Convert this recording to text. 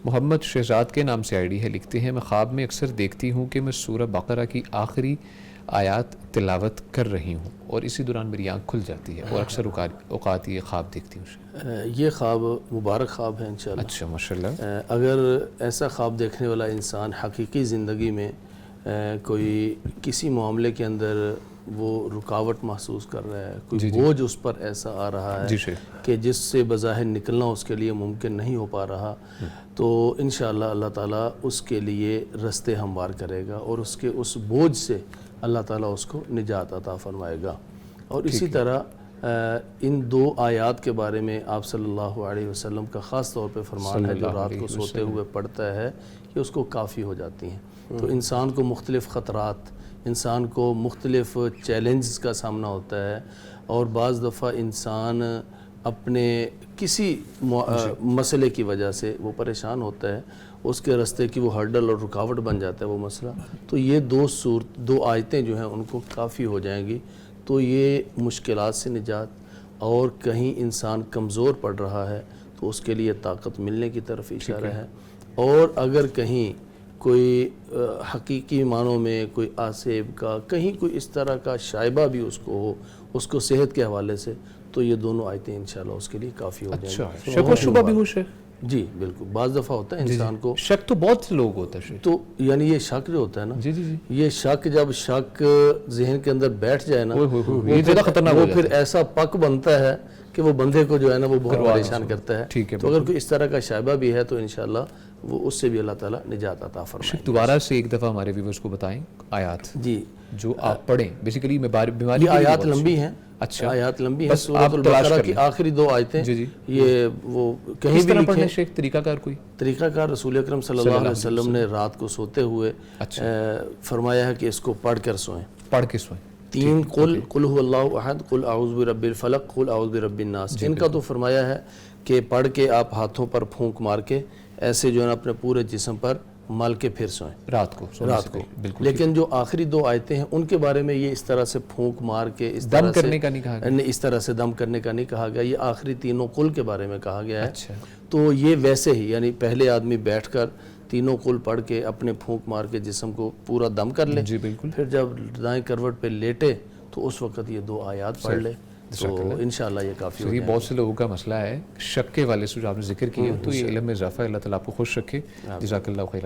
محمد شہزاد کے نام سے آئی ڈی ہے، لکھتے ہیں میں خواب میں اکثر دیکھتی ہوں کہ میں سورہ بقرہ کی آخری آیات تلاوت کر رہی ہوں اور اسی دوران میری آنکھ کھل جاتی ہے اور اکثر اوقات یہ خواب دیکھتی ہوں۔ یہ خواب مبارک خواب ہے انشاءاللہ۔ اچھا ماشاءاللہ۔ اگر ایسا خواب دیکھنے والا انسان حقیقی زندگی میں کوئی کسی معاملے کے اندر وہ رکاوٹ محسوس کر رہا ہے، کوئی بوجھ اس پر ایسا آ رہا ہے کہ جس سے بظاہر نکلنا اس کے لیے ممکن نہیں ہو پا رہا، تو انشاءاللہ اللہ تعالیٰ اس کے لیے رستے ہموار کرے گا اور اس کے اس بوجھ سے اللہ تعالیٰ اس کو نجات عطا فرمائے گا۔ اور اسی طرح ان دو آیات کے بارے میں آپ صلی اللہ علیہ وسلم کا خاص طور پہ فرمان ہے، جو رات کو سوتے ہوئے پڑھتا ہے کہ اس کو کافی ہو جاتی ہیں۔ تو انسان کو مختلف خطرات، انسان کو مختلف چیلنجز کا سامنا ہوتا ہے، اور بعض دفعہ انسان اپنے کسی مسئلے کی وجہ سے وہ پریشان ہوتا ہے، اس کے راستے کی وہ ہرڈل اور رکاوٹ بن جاتا ہے وہ مسئلہ، تو یہ دو آیتیں جو ہیں ان کو کافی ہو جائیں گی۔ تو یہ مشکلات سے نجات، اور کہیں انسان کمزور پڑ رہا ہے تو اس کے لیے طاقت ملنے کی طرف اشارہ ہے، اور اگر کہیں کوئی حقیقی معنوں میں کوئی آسیب کا، کہیں کوئی اس طرح کا شائبہ بھی اس کو ہو، اس کو صحت کے حوالے سے، تو یہ دونوں آیتیں انشاءاللہ اس کے لیے کافی ہو جائیں گی۔ شک و شبہ بھی ہو شک؟ جی بالکل، بعض دفعہ ہوتا ہے انسان کو شک، تو بہت سے لوگ ہوتا ہے، تو یعنی یہ شک جو ہوتا ہے نا، یہ شک جب شک ذہن کے اندر بیٹھ جائے نا، یہ زیادہ خطرناک وہ پھر ایسا پک بنتا ہے کہ وہ بندے کو جو ہے نا وہ بہت پریشان کرتا ہے۔ تو اگر کوئی اس طرح کا شائبہ بھی ہے تو انشاءاللہ وہ اس سے بھی اللہ تعالیٰ نجات عطا فرمائے گا۔ دوبارہ سے ایک دفعہ ہمارے ویورز کو بتائیں آیات جی جو آپ پڑھیں، بیسیکلی بیماری، یہ آیات لمبی ہیں، اچھا آیات لمبی ہیں، سورۃ البقرہ کی آخری دو آیتیں، یہ وہ کہیں بھی لکھیں۔ شیخ طریقہ کار کوئی طریقہ کار رسول اکرم صلی اللہ علیہ وسلم نے رات کو سوتے ہوئے فرمایا ہے کہ اس کو پڑھ کر سوئیں، پڑھ کے سوئیں۔ 3 قل هو اللہ احد، قل اعوذ برب الفلق، قل اعوذ برب الناس، ان کا تو فرمایا ہے کہ پڑھ کے آپ ہاتھوں پر پھونک مار کے ایسے جو ہے نا اپنے پورے جسم پر مل کے پھر سوئیں رات کو۔ لیکن جو آخری دو آیتیں ہیں ان کے بارے میں یہ اس طرح سے پھونک مار کے اس طرح سے دم کرنے کا نہیں کہا گیا، اس طرح سے دم کرنے کا نہیں کہا گیا، یہ آخری تینوں قل کے بارے میں کہا گیا ہے۔ تو یہ ویسے ہی، یعنی پہلے آدمی بیٹھ کر تینوں قل پڑھ کے اپنے پھونک مار کے جسم کو پورا دم کر لے، پھر جب دائیں کروٹ پہ لیٹے تو اس وقت یہ دو آیات پڑھ لے، تو انشاءاللہ یہ کافی ہو جائے گا۔ بہت سے لوگوں کا مسئلہ ہے شک کے والے سے جو آپ نے ذکر کیا، تو یہ علم میں اضافہ، اللہ تعالیٰ آپ کو خوش رکھے، جزاک اللہ خیر۔